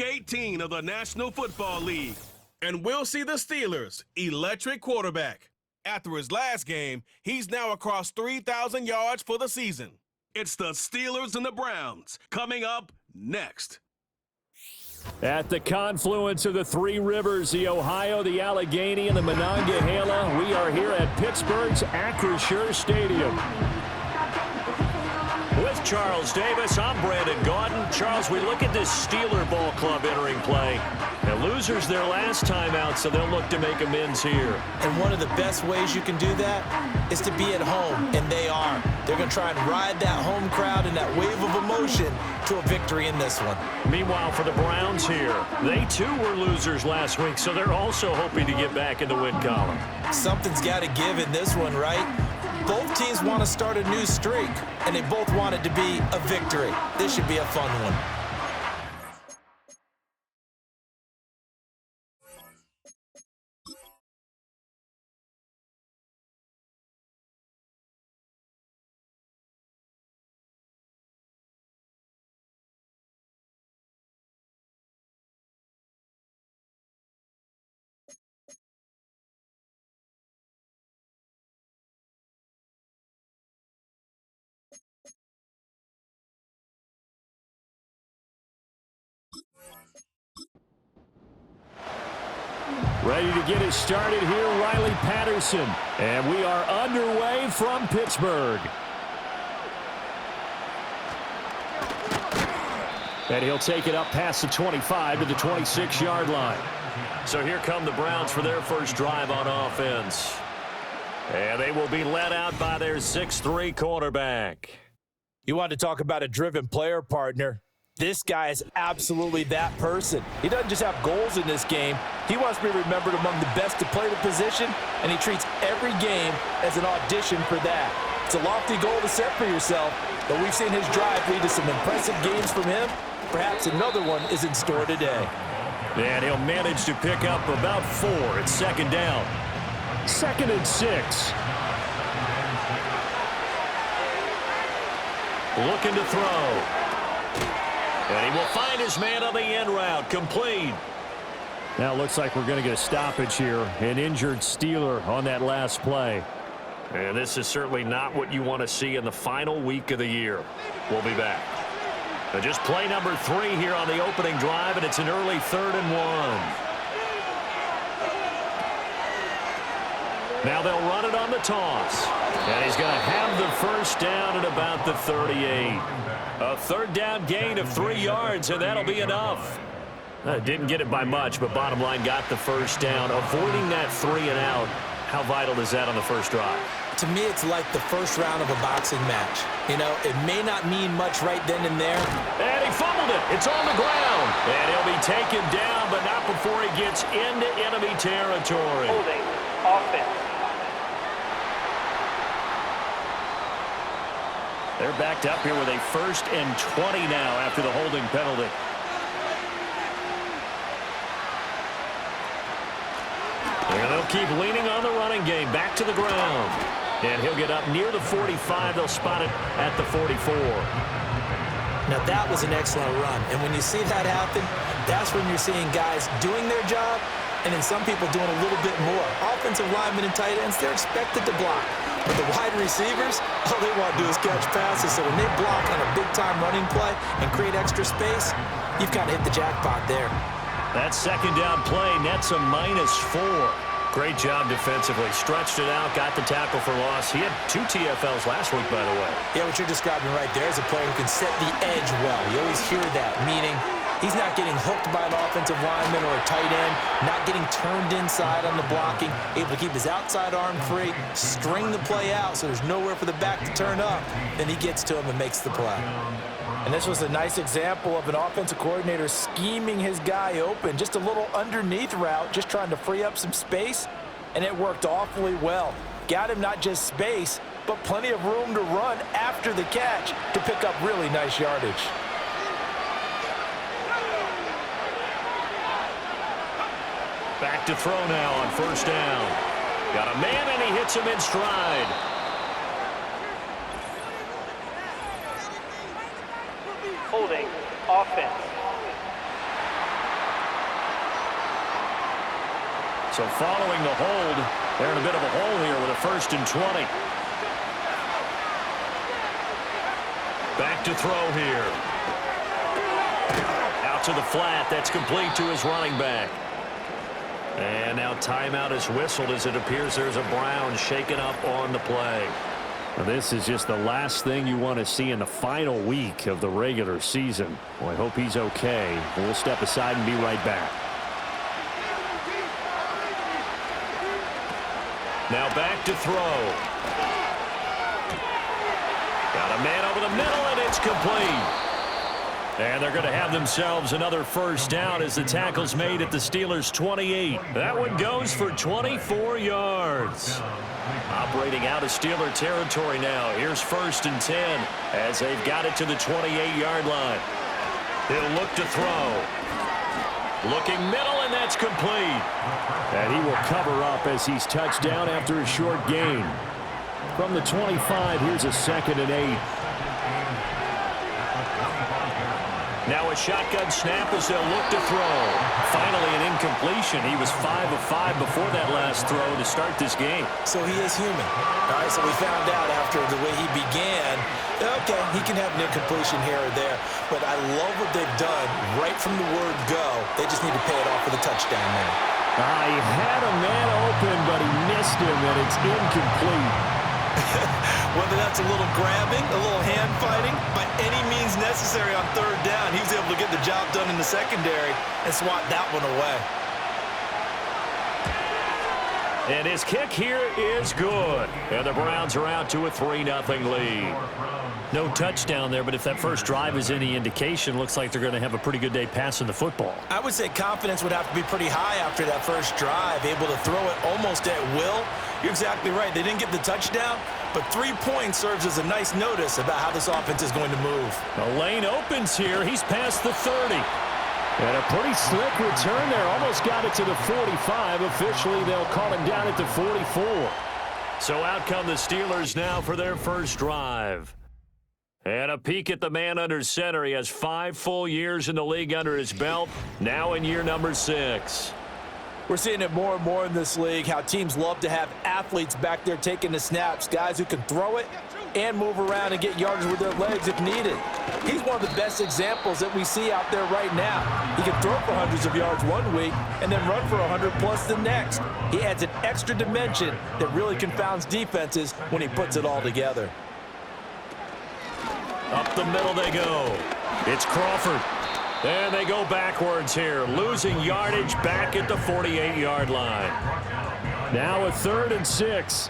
18 of the National Football League. And we'll see the Steelers' electric quarterback. After his last game, he's now across 3,000 yards for the season. It's the Steelers and the Browns coming up next. At the confluence of the three rivers, the Ohio, the Allegheny, and the Monongahela, we are here at Pittsburgh's Acrisure Stadium. With Charles Davis, I'm Brandon Gaudin. Charles, we look at this Steeler ball club entering play. Now, losers their last time out, so they'll look to make amends here. And one of the best ways you can do that is to be at home, and they are. They're going to try and ride that home crowd and that wave of emotion to a victory in this one. Meanwhile, for the Browns here, they too were losers last week, so they're also hoping to get back in the win column. Something's got to give in this one, right? Both teams want to start a new streak, and they both want it to be a victory. This should be a fun one. Ready to get us started here, Riley Patterson. And we are underway from Pittsburgh. And he'll take it up past the 25 to the 26-yard line. So here come the Browns for their first drive on offense. And they will be led out by their 6'3" quarterback. You want to talk about a driven player, partner. This guy is absolutely that person. He doesn't just have goals in this game. He wants to be remembered among the best to play the position, and he treats every game as an audition for that. It's a lofty goal to set for yourself, but we've seen his drive lead to some impressive games from him. Perhaps another one is in store today. And he'll manage to pick up about 4 at second down. 2nd and 6. Looking to throw. And he will find his man on the end route. Complete. Now it looks like we're going to get a stoppage here. An injured Steeler on that last play. And this is certainly not what you want to see in the final week of the year. We'll be back. Now just play number 3 here on the opening drive, and it's an early 3rd and 1. Now they'll run it on the toss. And he's going to have the first down at about the 38. A 3rd down gain of 3 yards, and that'll be enough. Didn't get it by much, but bottom line got the first down. Avoiding that 3 and out, how vital is that on the first drive? To me, it's like the first round of a boxing match. You know, it may not mean much right then and there. And he fumbled it. It's on the ground. And he'll be taken down, but not before he gets into enemy territory. Holding offense. They're backed up here with a 1st and 20 now after the holding penalty. And they'll keep leaning on the running game. Back to the ground. And he'll get up near the 45. They'll spot it at the 44. Now that was an excellent run. And when you see that happen, that's when you're seeing guys doing their job and then some people doing a little bit more. Offensive linemen and tight ends, they're expected to block. But the wide receivers, all they want to do is catch passes. So when they block on a big-time running play and create extra space, you've kind of hit the jackpot there. That second down play nets a -4. Great job defensively. Stretched it out, got the tackle for loss. He had 2 TFLs last week, by the way. Yeah, what you're describing right there is a player who can set the edge well. You always hear that, meaning he's not getting hooked by an offensive lineman or a tight end, not getting turned inside on the blocking, able to keep his outside arm free, string the play out so there's nowhere for the back to turn up. Then he gets to him and makes the play. And this was a nice example of an offensive coordinator scheming his guy open. Just a little underneath route, just trying to free up some space, and it worked awfully well. Got him not just space, but plenty of room to run after the catch to pick up really nice yardage. Back to throw now on 1st down. Got a man, and he hits him in stride. Holding offense. So following the hold, they're in a bit of a hole here with a 1st and 20. Back to throw here. Out to the flat. That's complete to his running back. And now timeout is whistled as it appears there's a Brown shaken up on the play. Well, this is just the last thing you want to see in the final week of the regular season. Well, I hope he's okay. We'll step aside and be right back. Now back to throw. Got a man over the middle, and it's complete. And they're going to have themselves another 1st down as the tackle's made at the Steelers' 28. That one goes for 24 yards. Operating out of Steeler territory now. Here's 1st and 10 as they've got it to the 28-yard line. He'll look to throw. Looking middle, and that's complete. And he will cover up as he's touched down after a short gain. From the 25, here's a 2nd and 8. Now a shotgun snap as they'll look to throw. Finally an incompletion. He was 5 of 5 before that last throw to start this game. So he is human. All right, so we found out after the way he began, okay, he can have an incompletion here or there. But I love what they've done right from the word go. They just need to pay it off with a touchdown now. He had a man open, but he missed him, and it's incomplete. Whether that's a little grabbing, a little hand fighting, by any means necessary on 3rd down, he was able to get the job done in the secondary and swat that one away. And his kick here is good. And the Browns are out to a 3-0 lead. No touchdown there, but if that first drive is any indication, looks like they're going to have a pretty good day passing the football. I would say confidence would have to be pretty high after that first drive, able to throw it almost at will. You're exactly right. They didn't get the touchdown, but 3 points serves as a nice notice about how this offense is going to move. The lane opens here. He's past the 30. And a pretty slick return there. Almost got it to the 45. Officially, they'll call him down at the 44. So out come the Steelers now for their first drive. And a peek at the man under center. He has 5 full years in the league under his belt, now in year number 6. We're seeing it more and more in this league, how teams love to have athletes back there taking the snaps, guys who can throw it and move around and get yardage with their legs if needed. He's one of the best examples that we see out there right now. He can throw for hundreds of yards one week and then run for 100+ the next. He adds an extra dimension that really confounds defenses when he puts it all together. Up the middle they go. It's Crawford. And they go backwards here, losing yardage back at the 48-yard line. Now a 3rd and 6.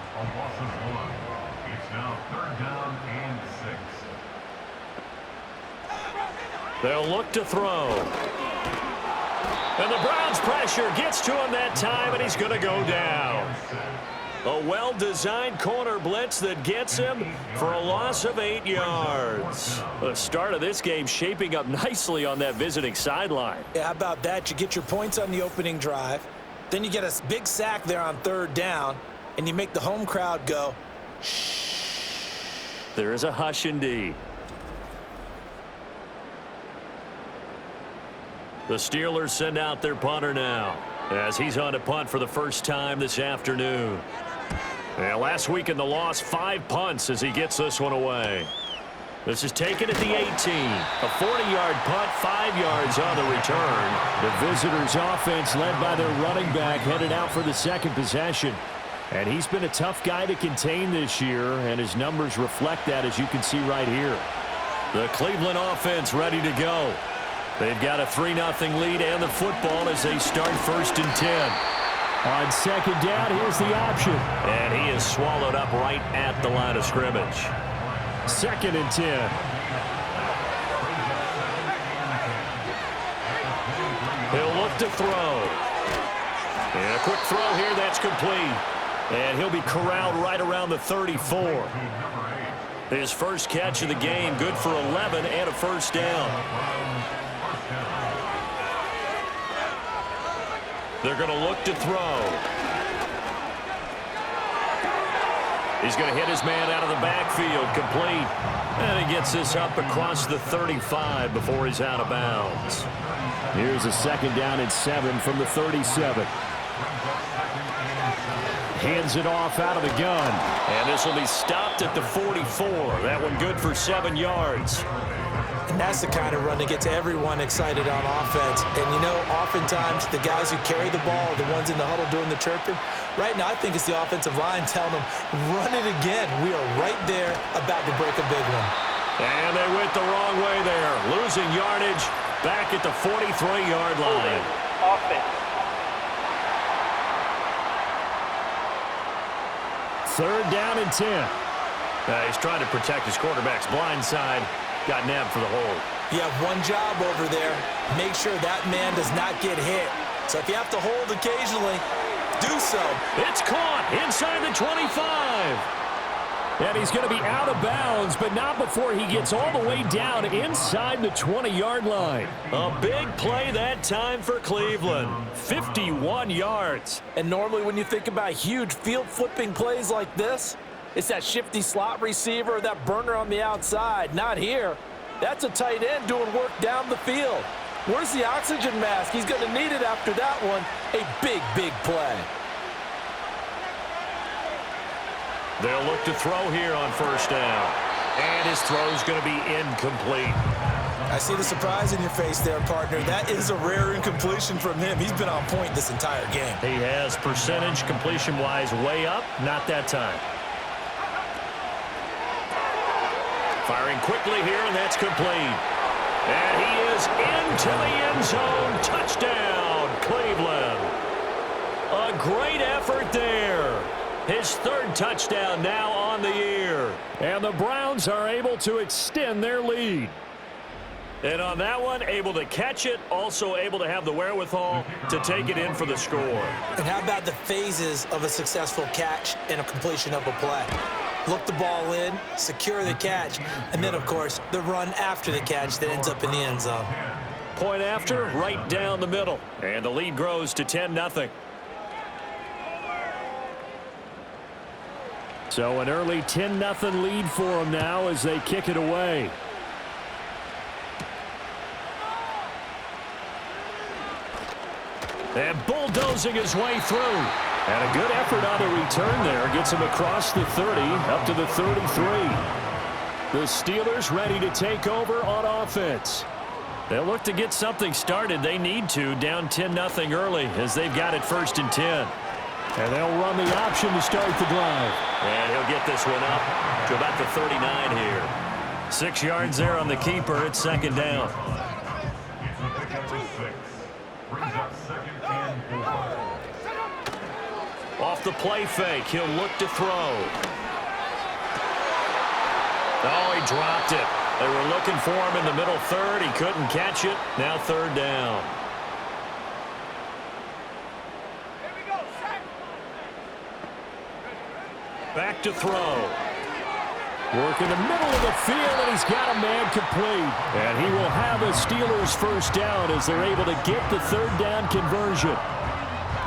They'll look to throw. And the Browns' pressure gets to him that time, and he's going to go down. A well-designed corner blitz that gets him for a loss of 8 yards. The start of this game shaping up nicely on that visiting sideline. Yeah, how about that? You get your points on the opening drive. Then you get a big sack there on 3rd down, and you make the home crowd go, shh. There is a hush indeed. The Steelers send out their punter now as he's on to punt for the first time this afternoon. And last week in the loss, 5 punts as he gets this one away. This is taken at the 18. A 40-yard punt, 5 yards on the return. The visitors' offense led by their running back headed out for the second possession. And he's been a tough guy to contain this year, and his numbers reflect that, as you can see right here. The Cleveland offense ready to go. They've got a 3-0 lead and the football as they start 1st and 10. On 2nd down, here's the option. And he is swallowed up right at the line of scrimmage. 2nd and 10. He'll look to throw. And a quick throw here, that's complete. And he'll be corralled right around the 34. His first catch of the game, good for 11 and a 1st down. They're going to look to throw. He's going to hit his man out of the backfield, complete. And he gets this up across the 35 before he's out of bounds. Here's a 2nd down and 7 from the 37. Hands it off out of the gun. And this will be stopped at the 44. That one good for 7 yards. And that's the kind of run that gets everyone excited on offense. And, you know, oftentimes the guys who carry the ball are the ones in the huddle doing the chirping. Right now, I think it's the offensive line telling them, run it again. We are right there about to break a big one. And they went the wrong way there. Losing yardage back at the 43-yard line. Offense. Third down and 10. He's trying to protect his quarterback's blind side. Got nabbed for the hold. You have one job over there. Make sure that man does not get hit. So if you have to hold occasionally, do so. It's caught inside the 25. And he's going to be out of bounds, but not before he gets all the way down inside the 20-yard line. A big play that time for Cleveland. 51 yards. And normally when you think about huge field-flipping plays like this, it's that shifty slot receiver or that burner on the outside. Not here. That's a tight end doing work down the field. Where's the oxygen mask? He's going to need it after that one. A big, big play. They'll look to throw here on first down. And his throw's going to be incomplete. I see the surprise in your face there, partner. That is a rare incompletion from him. He's been on point this entire game. He has percentage completion-wise way up. Not that time. Firing quickly here, and that's complete. And he is into the end zone. Touchdown, Cleveland. A great effort there. His third touchdown now on the year. And the Browns are able to extend their lead. And on that one, able to catch it, also able to have the wherewithal to take it in for the score. And how about the phases of a successful catch and a completion of a play? Look the ball in, secure the catch, and then, of course, the run after the catch that ends up in the end zone. Point after, right down the middle. And the lead grows to 10-0. So an early 10-0 lead for them now as they kick it away. And bulldozing his way through. And a good effort on the return there. Gets him across the 30, up to the 33. The Steelers ready to take over on offense. They'll look to get something started. They need to, down 10-0 early as they've got it 1st and 10. And they'll run the option to start the drive. And he'll get this one up to about the 39 here. 6 yards there on the keeper. It's 2nd down. Off the play fake, he'll look to throw. Oh, he dropped it. They were looking for him in the middle third. He couldn't catch it. Now 3rd down. Back to throw. Work in the middle of the field, and he's got a man complete. And he will have a Steelers 1st down as they're able to get the 3rd down conversion.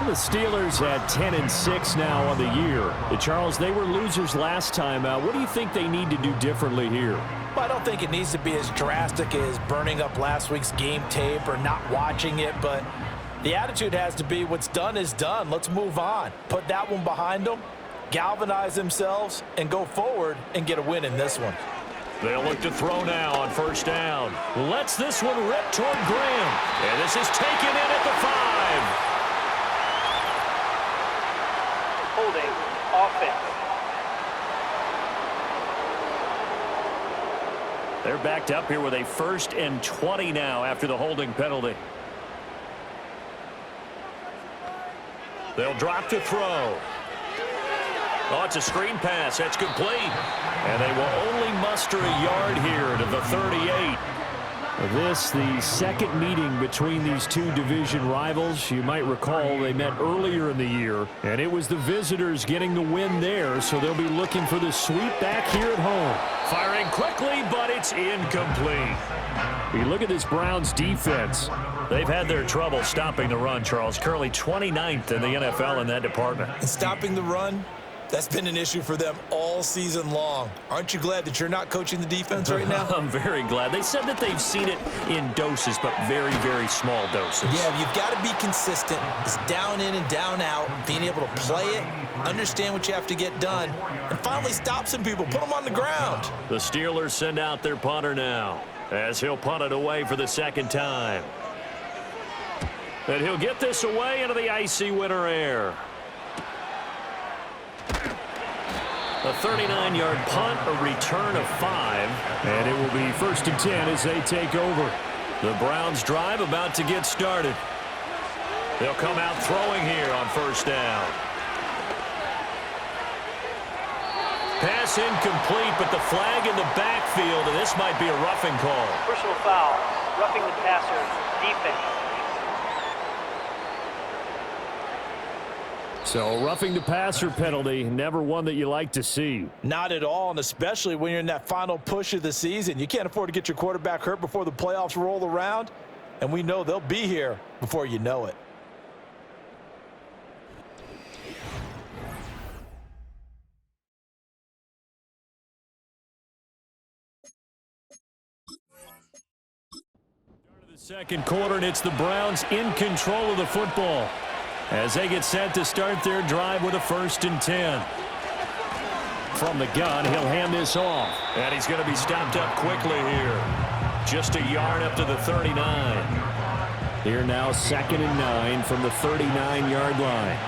The Steelers had 10-6 now on the year. Charles, they were losers last time out. What do you think they need to do differently here? Well, I don't think it needs to be as drastic as burning up last week's game tape or not watching it, but the attitude has to be what's done is done. Let's move on. Put that one behind them, galvanize themselves, and go forward and get a win in this one. They'll look to throw now on 1st down. Lets this one rip toward Graham. And this is taken in at the 5. Holding offense. They're backed up here with a 1st and 20 now after the holding penalty. They'll drop to throw. Oh, it's a screen pass. That's complete. And they will only muster a yard here to the 38. This, the second meeting between these two division rivals. You might recall they met earlier in the year, and it was the visitors getting the win there, so they'll be looking for the sweep back here at home. Firing quickly, but it's incomplete. You look at this Browns defense. They've had their trouble stopping the run, Charles. Currently 29th in the NFL in that department. And stopping the run, That's been an issue for them all season long. Aren't you glad that you're not coaching the defense right now? I'm very glad. They said that they've seen it in doses, but very, very small doses. Yeah, you've got to be consistent. It's down in and down out, being able to play it, understand what you have to get done, and finally stop some people, put them on the ground. The Steelers send out their punter now, as he'll punt it away for the second time. And he'll get this away into the icy winter air. A 39-yard punt, a return of 5. And it will be 1st and 10 as they take over. The Browns drive about to get started. They'll come out throwing here on 1st down. Pass incomplete, but the flag in the backfield, and this might be a roughing call. Personal foul, roughing the passer, defense. So roughing the passer penalty, never one that you like to see. Not at all, and especially when you're in that final push of the season. You can't afford to get your quarterback hurt before the playoffs roll around, and we know they'll be here before you know it. The second quarter, and it's the Browns in control of the football as they get set to start their drive with a 1st and 10. From the gun, he'll hand this off. And he's going to be stopped up quickly here. Just a yard up to the 39. Here now, 2nd and 9 from the 39-yard line.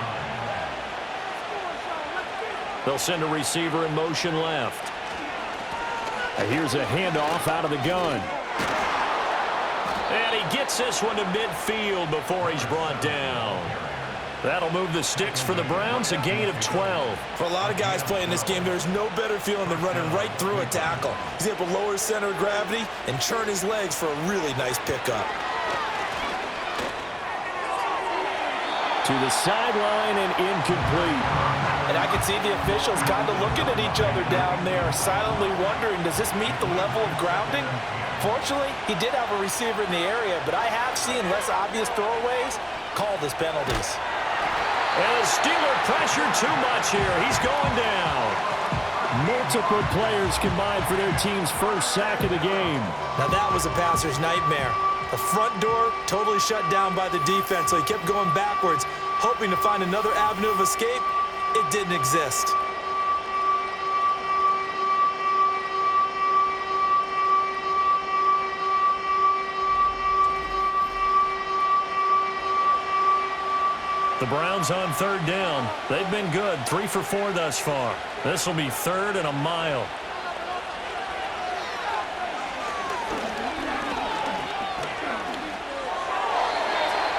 They'll send a receiver in motion left. And here's a handoff out of the gun. And he gets this one to midfield before he's brought down. That'll move the sticks for the Browns, a gain of 12. For a lot of guys playing this game, there's no better feeling than running right through a tackle. He's able to lower his center of gravity and churn his legs for a really nice pickup. To the sideline and incomplete. And I can see the officials kind of looking at each other down there, silently wondering, does this meet the level of grounding? Fortunately, he did have a receiver in the area, but I have seen less obvious throwaways called as penalties. And the Steeler pressure too much here. He's going down. Multiple players combined for their team's first sack of the game. Now that was a passer's nightmare. The front door totally shut down by the defense, so he kept going backwards, hoping to find another avenue of escape. It didn't exist. The Browns on 3rd down. They've been good, 3 for 4 thus far. This will be 3rd and a mile.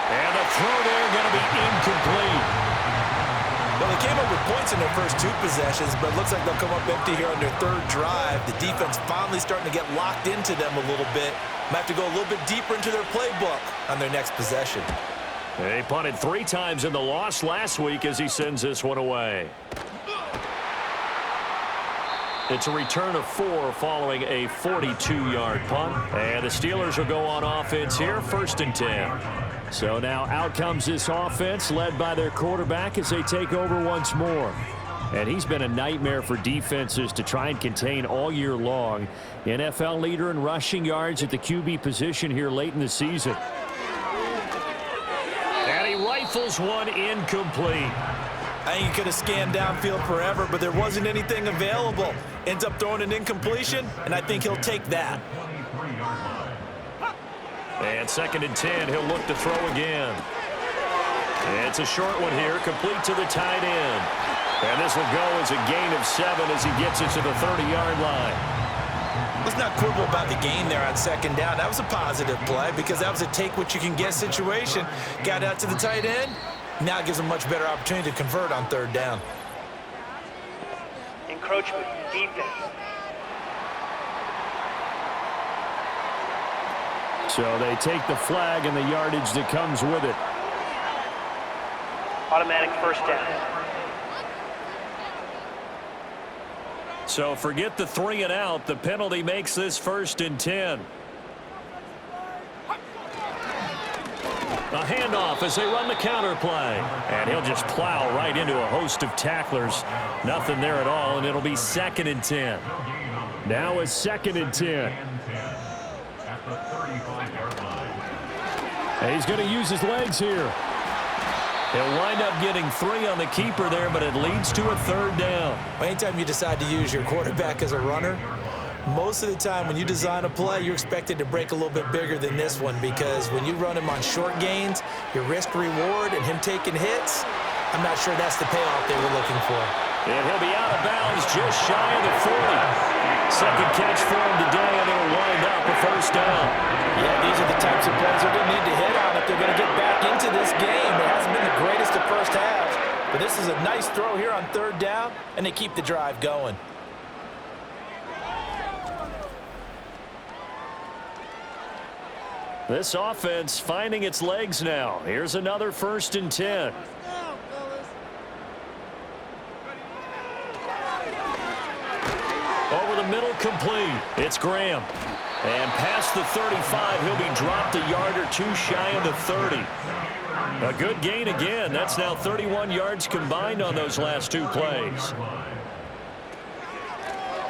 And the throw there going to be incomplete. Well, they came up with points in their first 2 possessions, but it looks like they'll come up empty here on their 3rd drive. The defense finally starting to get locked into them a little bit. Might have to go a little bit deeper into their playbook on their next possession. They punted 3 times in the loss last week as he sends this one away. It's a return of 4 following a 42-yard punt. And the Steelers will go on offense here, 1st and 10. So now out comes this offense led by their quarterback as they take over once more. And he's been a nightmare for defenses to try and contain all year long. NFL leader in rushing yards at the QB position here late in the season. And he rifles one incomplete. I think he could have scanned downfield forever, but there wasn't anything available. Ends up throwing an incompletion, and I think he'll take that. And 2nd and 10, he'll look to throw again. And it's a short one here, complete to the tight end. And this will go as a gain of 7 as he gets it to the 30-yard line. Let's not quibble about the gain there on 2nd down. That was a positive play because that was a take-what-you-can-get situation. Got out to the tight end. Now it gives them a much better opportunity to convert on 3rd down. Encroachment, defense. So they take the flag and the yardage that comes with it. Automatic 1st down. So forget the 3 and out. The penalty makes this 1st and 10. A handoff as they run the counter play. And he'll just plow right into a host of tacklers. Nothing there at all, and it'll be 2nd and 10. Now it's 2nd and 10. And he's going to use his legs here. He'll wind up getting 3 on the keeper there, but it leads to a 3rd down. Anytime you decide to use your quarterback as a runner, most of the time when you design a play, you're expected to break a little bit bigger than this one, because when you run him on short gains, your risk-reward and him taking hits, I'm not sure that's the payoff they were looking for. And he'll be out of bounds just shy of the 40. Second catch for him today, and it'll wind up a 1st down. Yeah, these are the types of plays they're going to need to hit on if they're going to get back into this game. It hasn't been the greatest of first halves, but this is a nice throw here on 3rd down, and they keep the drive going. This offense finding its legs now. Here's another 1st and 10. Over the middle, complete. It's Graham. And past the 35, he'll be dropped a yard or 2 shy of the 30. A good gain again. That's now 31 yards combined on those last 2 plays.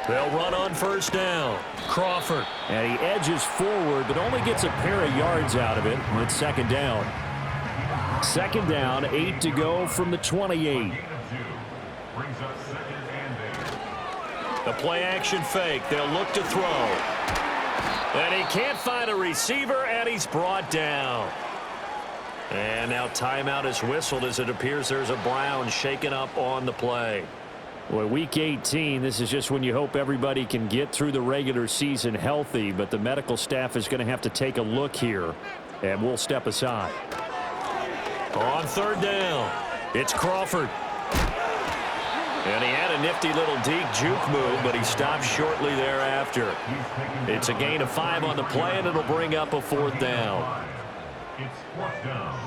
They'll run on 1st down. Crawford. And he edges forward, but only gets a pair of yards out of it. It's 2nd down. 2nd down, 8 to go from the 28. The play-action fake. They'll look to throw. And he can't find a receiver, and he's brought down. And now timeout is whistled as it appears there's a Brown shaken up on the play. Well, week 18, this is just when you hope everybody can get through the regular season healthy, but the medical staff is going to have to take a look here, and we'll step aside. On 3rd down, it's Crawford. And he had a nifty little deep juke move, but he stopped shortly thereafter. It's a gain of 5 on the play, and it'll bring up a 4th down. It's 4th down.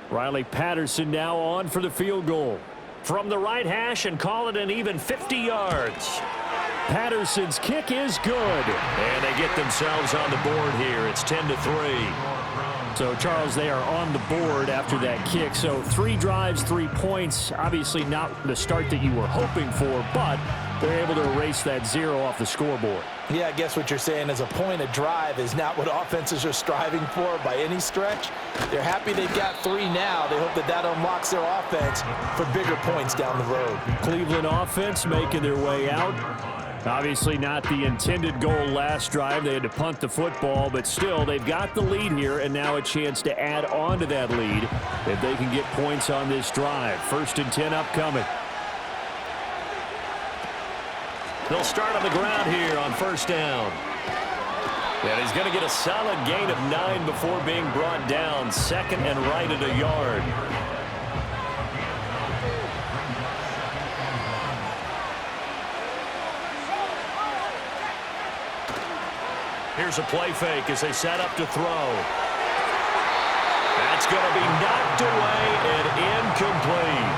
Riley Patterson now on for the field goal. From the right hash, and call it an even 50 yards. Patterson's kick is good. And they get themselves on the board here. It's 10-3. So, Charles, they are on the board after that kick. So 3 drives, 3 points. Obviously not the start that you were hoping for, but they're able to erase that 0 off the scoreboard. Yeah, I guess what you're saying is a point of drive is not what offenses are striving for by any stretch. They're happy they've got 3 now. They hope that that unlocks their offense for bigger points down the road. Cleveland offense making their way out. Obviously not the intended goal last drive. They had to punt the football, but still they've got the lead here, and now a chance to add on to that lead if they can get points on this drive. 1st and 10 upcoming. They'll start on the ground here on 1st down. And he's going to get a solid gain of 9 before being brought down. 2nd and right at a yard. Here's a play fake as they set up to throw. That's going to be knocked away and incomplete.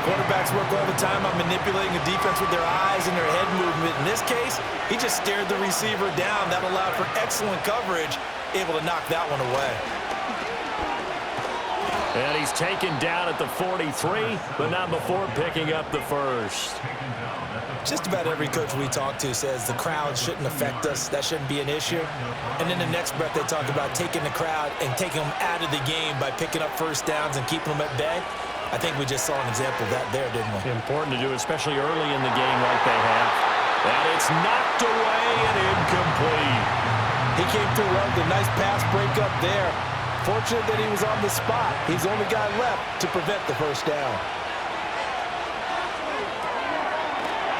Quarterbacks work all the time on manipulating the defense with their eyes and their head movement. In this case, he just stared the receiver down. That allowed for excellent coverage, able to knock that one away. And he's taken down at the 43, but not before picking up the 1st. Just about every coach we talk to says the crowd shouldn't affect us. That shouldn't be an issue. And in the next breath, they talk about taking the crowd and taking them out of the game by picking up 1st downs and keeping them at bay. I think we just saw an example of that there, didn't we? Important to do, especially early in the game like they have. And it's knocked away and incomplete. He came through well with a nice pass breakup there. Fortunate that he was on the spot. He's the only guy left to prevent the 1st down.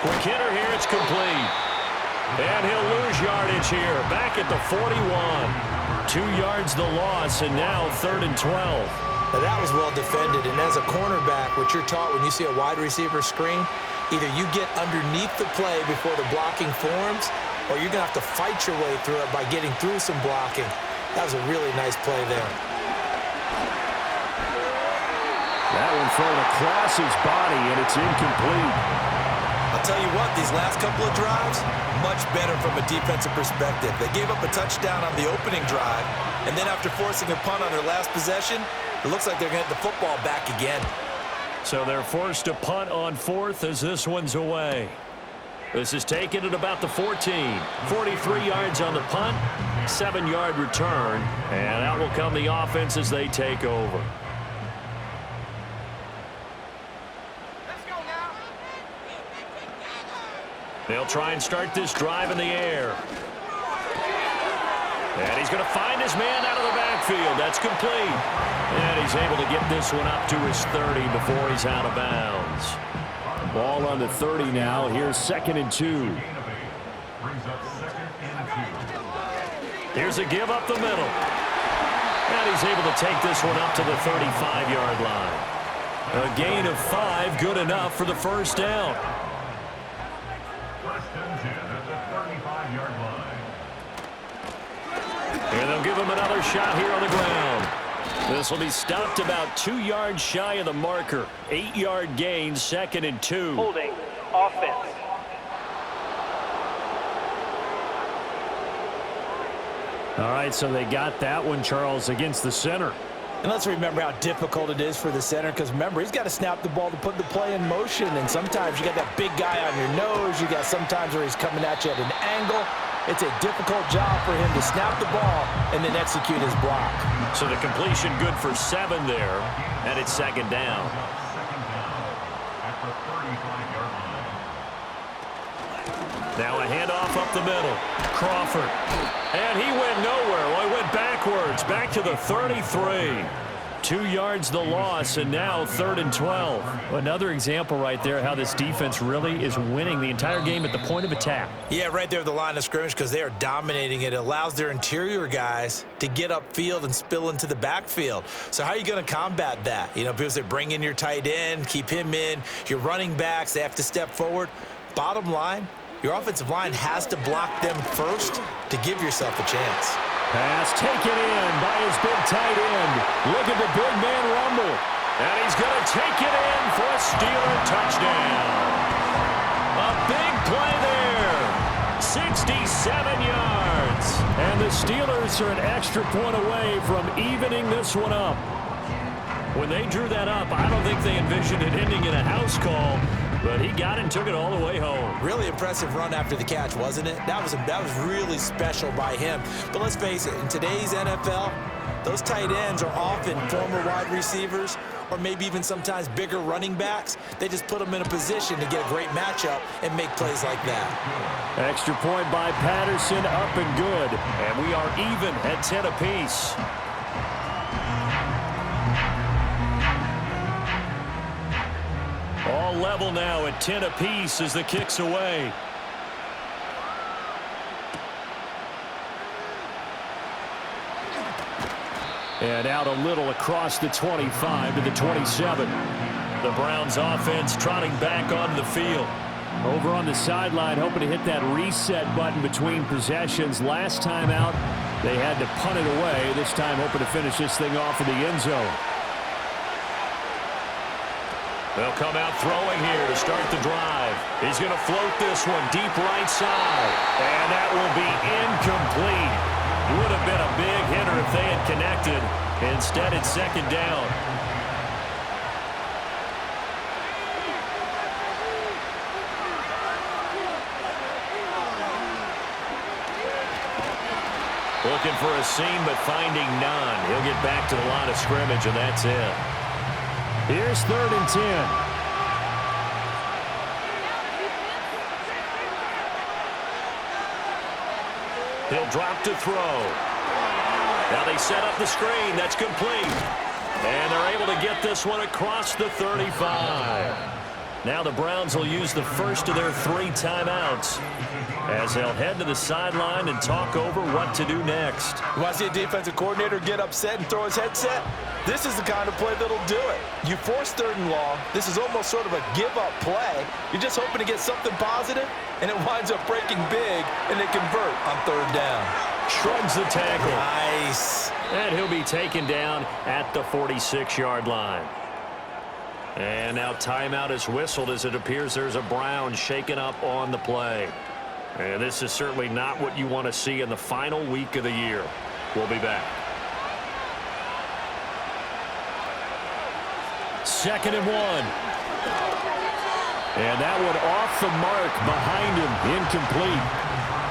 Quick hitter here, it's complete. And he'll lose yardage here, back at the 41. 2 yards the loss, and now 3rd and 12. Now that was well defended, and as a cornerback, what you're taught when you see a wide receiver screen, either you get underneath the play before the blocking forms, or you're going to have to fight your way through it by getting through some blocking. That was a really nice play there. thrown across his body, and it's incomplete. I'll tell you what, these last couple of drives, much better from a defensive perspective. They gave up a touchdown on the opening drive, and then after forcing a punt on their last possession, it looks like they're going to get the football back again. So they're forced to punt on fourth as this one's away. This is taken at about the 14. 43 yards on the punt, 7-yard return, and out will come the offense as they take over. They'll try and start this drive in the air. And he's going to find his man out of the backfield. That's complete. And he's able to get this one up to his 30 before he's out of bounds. Ball on the 30 now. Here's 2nd and 2. Here's a give up the middle. And he's able to take this one up to the 35-yard line. A gain of 5, good enough for the first down. And they'll give him another shot here on the ground. This will be stopped about 2 yards shy of the marker. 8-yard gain, 2nd and 2. Holding, offense. All right, so they got that one, Charles, against the center. And let's remember how difficult it is for the center, because remember, he's got to snap the ball to put the play in motion, and sometimes you got that big guy on your nose. You got sometimes where he's coming at you at an angle. It's a difficult job for him to snap the ball and then execute his block. So the completion good for 7 there, and it's 2nd down. Now a handoff up the middle. Crawford. And he went nowhere. Well, he went backwards. Back to the 33. 2 yards the loss, and now 3rd and 12. Another example right there how this defense really is winning the entire game at the point of attack. Yeah, right there at the line of scrimmage, because they are dominating it. It allows their interior guys to get upfield and spill into the backfield. So how are you going to combat that? You know, because they bring in your tight end, keep him in. Your running backs, they have to step forward. Bottom line, your offensive line has to block them first to give yourself a chance. Pass taken in by his big tight end. Look at the big man rumble. And he's going to take it in for a Steeler touchdown. A big play there. 67 yards. And the Steelers are an extra point away from evening this one up. When they drew that up, I don't think they envisioned it ending in a house call. But he got it and took it all the way home. Really impressive run after the catch, wasn't it? That was really special by him. But let's face it, in today's NFL, those tight ends are often former wide receivers or maybe even sometimes bigger running backs. They just put them in a position to get a great matchup and make plays like that. Extra point by Patterson, up and good. And we are even at 10 apiece. All level now at 10 apiece as the kick's away. And out a little across the 25 to the 27. The Browns offense trotting back onto the field. Over on the sideline, hoping to hit that reset button between possessions. Last time out, they had to punt it away. This time hoping to finish this thing off in the end zone. They'll come out throwing here to start the drive. He's going to float this one deep right side. And that will be incomplete. Would have been a big hitter if they had connected. Instead, it's 2nd down. Looking for a seam, but finding none. He'll get back to the line of scrimmage, and that's it. Here's 3rd and 10. He'll drop to throw. Now they set up the screen. That's complete. And they're able to get this one across the 35. Now the Browns will use the first of their 3 timeouts as they'll head to the sideline and talk over what to do next. You want to see a defensive coordinator get upset and throw his headset? This is the kind of play that'll do it. You force 3rd and long. This is almost sort of a give-up play. You're just hoping to get something positive, and it winds up breaking big, and they convert on 3rd down. Shrugs the tackle. Nice. And he'll be taken down at the 46-yard line. And now timeout is whistled as it appears there's a Brown shaken up on the play. And this is certainly not what you want to see in the final week of the year. We'll be back. 2nd and 1. And that one off the mark behind him, incomplete.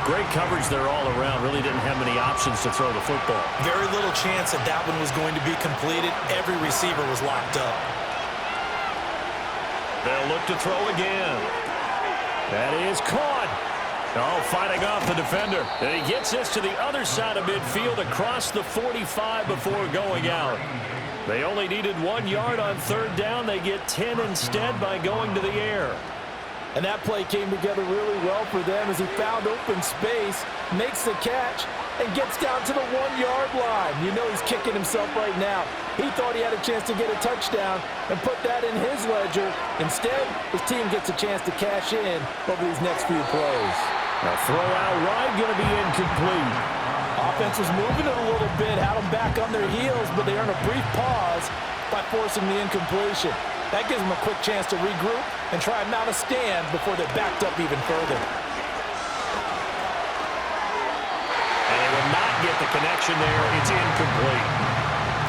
Great coverage there all around. Really didn't have many options to throw the football. Very little chance that that one was going to be completed. Every receiver was locked up. They'll look to throw again. That is caught. Oh, fighting off the defender. And he gets this to the other side of midfield across the 45 before going out. They only needed 1 yard on 3rd down. They get 10 instead by going to the air. And that play came together really well for them as he found open space, makes the catch, and gets down to the 1 yard line. You know he's kicking himself right now. He thought he had a chance to get a touchdown and put that in his ledger. Instead, his team gets a chance to cash in over these next few plays. A throw out wide going to be incomplete. Offense was moving it a little bit, had them back on their heels, but they earned a brief pause by forcing the incompletion. That gives them a quick chance to regroup and try and mount a stand before they're backed up even further. And they will not get the connection there. It's incomplete.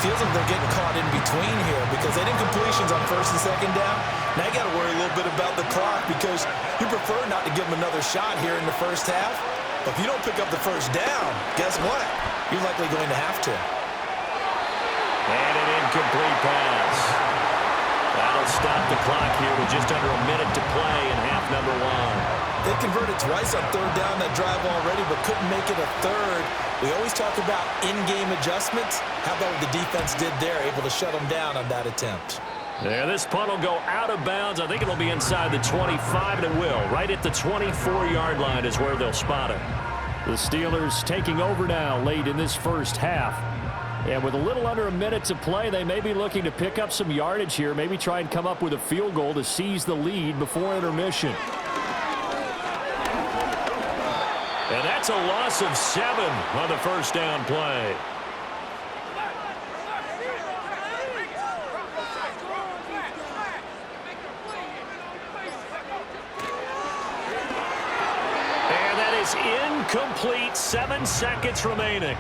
Feels like they're getting caught in between here because they did incompletions on 1st and 2nd down. Now you got to worry a little bit about the clock because you prefer not to give them another shot here in the 1st half. But if you don't pick up the 1st down, guess what? You're likely going to have to. And an incomplete pass. That'll stop the clock here with just under a minute to play in half number 1. They converted twice on 3rd down that drive already, but couldn't make it a 3rd. We always talk about in-game adjustments. How about what the defense did there, able to shut them down on that attempt? Yeah, this punt will go out of bounds. I think it'll be inside the 25, and it will. Right at the 24-yard line is where they'll spot it. The Steelers taking over now late in this 1st half. And with a little under a minute to play, they may be looking to pick up some yardage here, maybe try and come up with a field goal to seize the lead before intermission. And that's a loss of 7 on the 1st down play. And that is incomplete. 7 seconds remaining.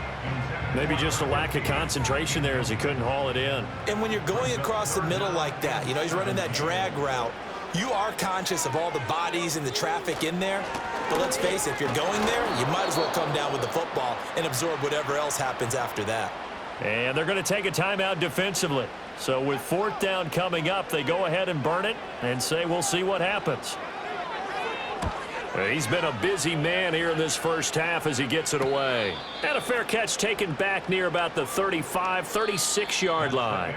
Maybe just a lack of concentration there as he couldn't haul it in. And when you're going across the middle like that, you know, he's running that drag route, you are conscious of all the bodies and the traffic in there. But let's face it, if you're going there, you might as well come down with the football and absorb whatever else happens after that. And they're going to take a timeout defensively. So with 4th down coming up, they go ahead and burn it and say we'll see what happens. He's been a busy man here in this 1st half as he gets it away. And a fair catch taken back near about the 35, 36-yard line.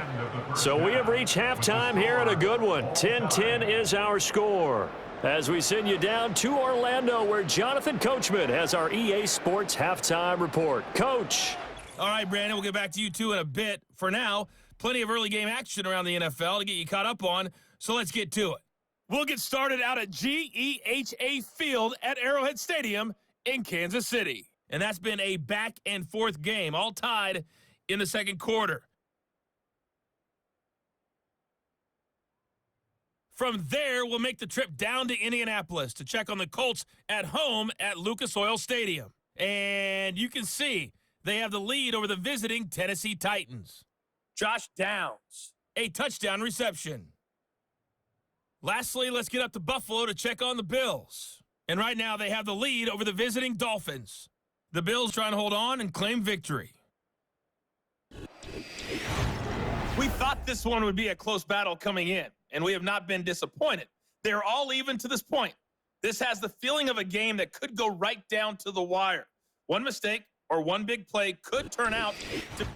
So we have reached halftime here at a good one. 10-10 is our score. As we send you down to Orlando where Jonathan Coachman has our EA Sports halftime report. Coach. All right, Brandon, we'll get back to you two in a bit. For now, plenty of early game action around the NFL to get you caught up on, so let's get to it. We'll get started out at GEHA Field at Arrowhead Stadium in Kansas City. And that's been a back-and-forth game, all tied in the 2nd quarter. From there, we'll make the trip down to Indianapolis to check on the Colts at home at Lucas Oil Stadium. And you can see they have the lead over the visiting Tennessee Titans. Josh Downs, a touchdown reception. Lastly, let's get up to Buffalo to check on the Bills. And right now, they have the lead over the visiting Dolphins. The Bills trying to hold on and claim victory. We thought this one would be a close battle coming in, and we have not been disappointed. They're all even to this point. This has the feeling of a game that could go right down to the wire. One mistake or one big play could turn out to